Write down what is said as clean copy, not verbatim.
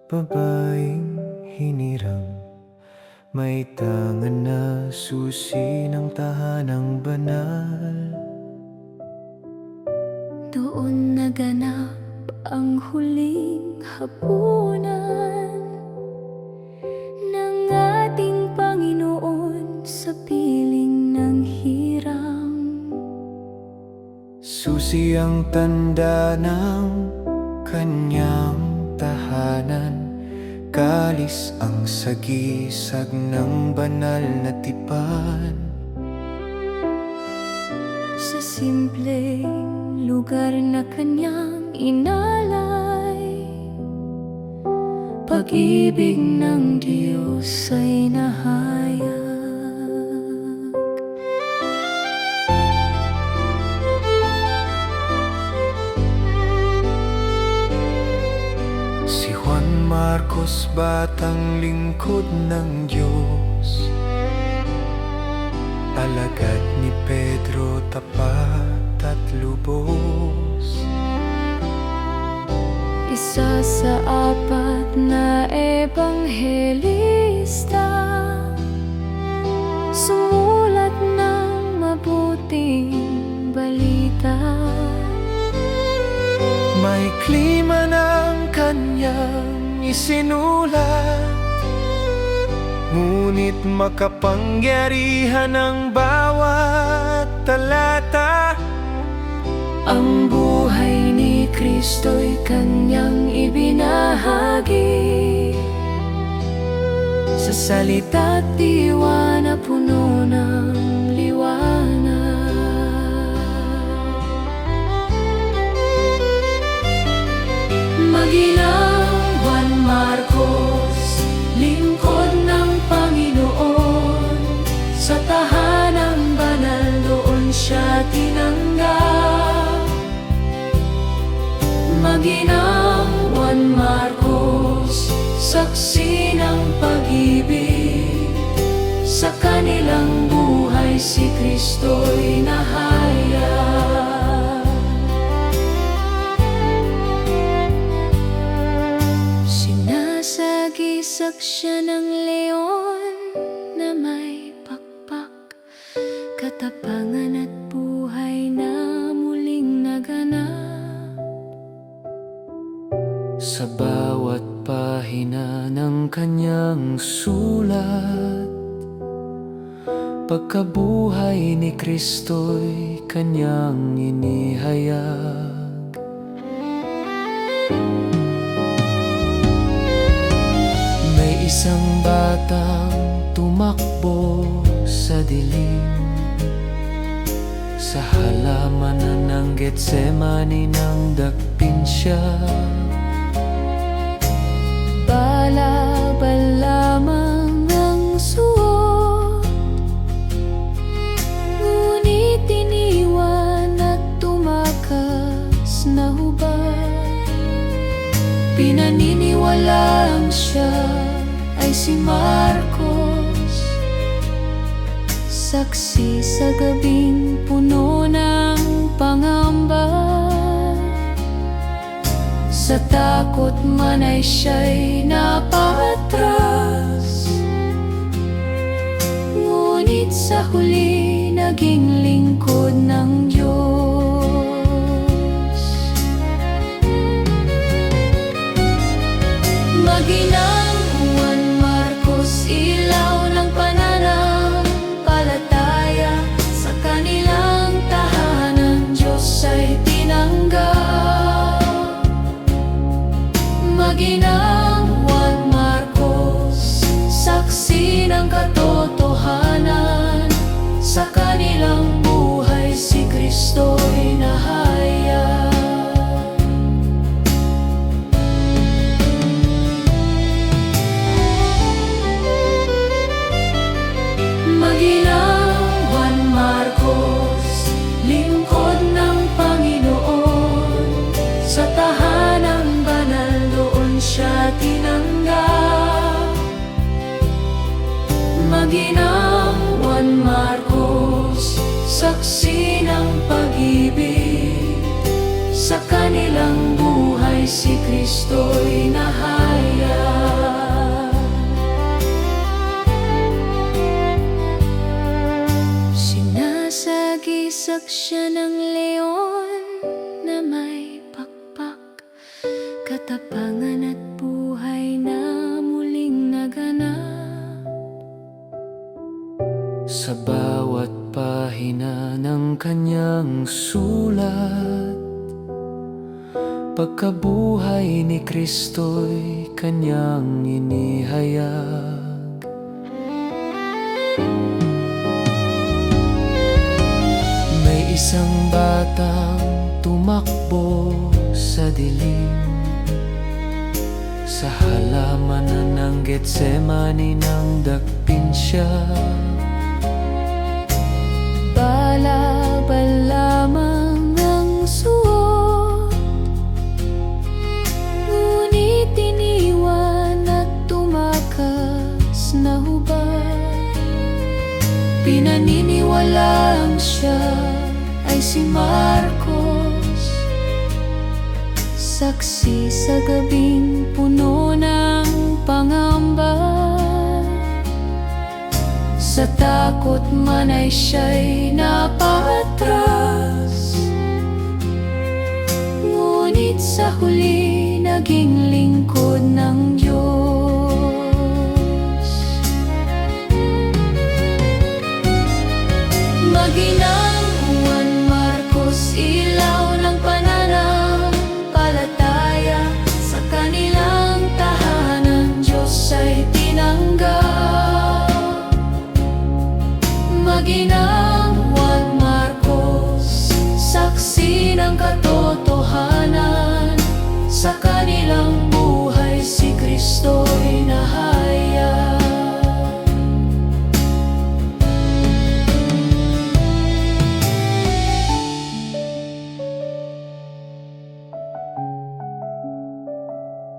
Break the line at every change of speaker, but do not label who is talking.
babaeng hinirang, may tangan na susi ng tahanang banal.
Doon naganap ang huling hapunan ng ating Panginoon sa piling ng hirang.
Susi ang tanda ng kanyang tahanan, kalis ang sagisag ng banal na tipan.
Sa simpleng lugar na kanyang inalay, pag-ibig ng Diyos ay nahayag.
Si Juan Marcos, batang lingkod ng Diyos, alagad ni Pedro, tapat at lubos.
Isa sa apat na ebanghelista, sumulat ng mabuting balita.
May klima ng kanyang isinulat, ngunit makapangyarihan ang bawat talata.
Ang buhay ni Kristo'y kanyang ibinahagi, sa salita't diwa na puno ng liwanag. Maginang Juan Marcos, lingkod ng Panginoon, sa tahanang banal doon siya tinanggap. Maginang Juan Marcos, saksi ng pag-ibig, sa kanilang buhay si Kristo'y nahayag. Sinasagisag siya ng leon na may pakpak, katapangan at buhay na muling naganap.
Sa bawat pahina ng kanyang sulat, pagkabuhay ni Kristo'y kanyang inihayag. May isang batang tumakbo sa dilim, sa halamanan ng Getsemani nang dakpin siya.
Balabal lamang ang suot, ngunit iniwan at tumakas na hubad. Pinaniniwalaang siya ay si Marcos, saksi sa gabing puno ng pangamba. Sa takot man ay siya'y napatras, ngunit sa huli naging lingkod ng Diyos. Maginang Juan Marcos, ilaw ng pananampalataya, sa kanilang tahanan Diyos ay tinanggap. Maginang Juan Marcos, saksi ng katotohanan, sa kanilang buhay si katapangan at buhay na muling naganap.
Sa bawat pahina ng kanyang sulat, pagkabuhay ni Kristo'y kanyang inihayag. May isang batang tumakbo sa dilim, sa halamanan ng Getsemani nang dakpin siya.
Balabal lamang ang suot, ngunit iniwan at tumakas na hubad. Pinaniniwalaan siya ay si Marcos, saksi sa gabing puno ng pangamba. Sa takot man ay siya'y napatras, ngunit sa huli naging lingkod ng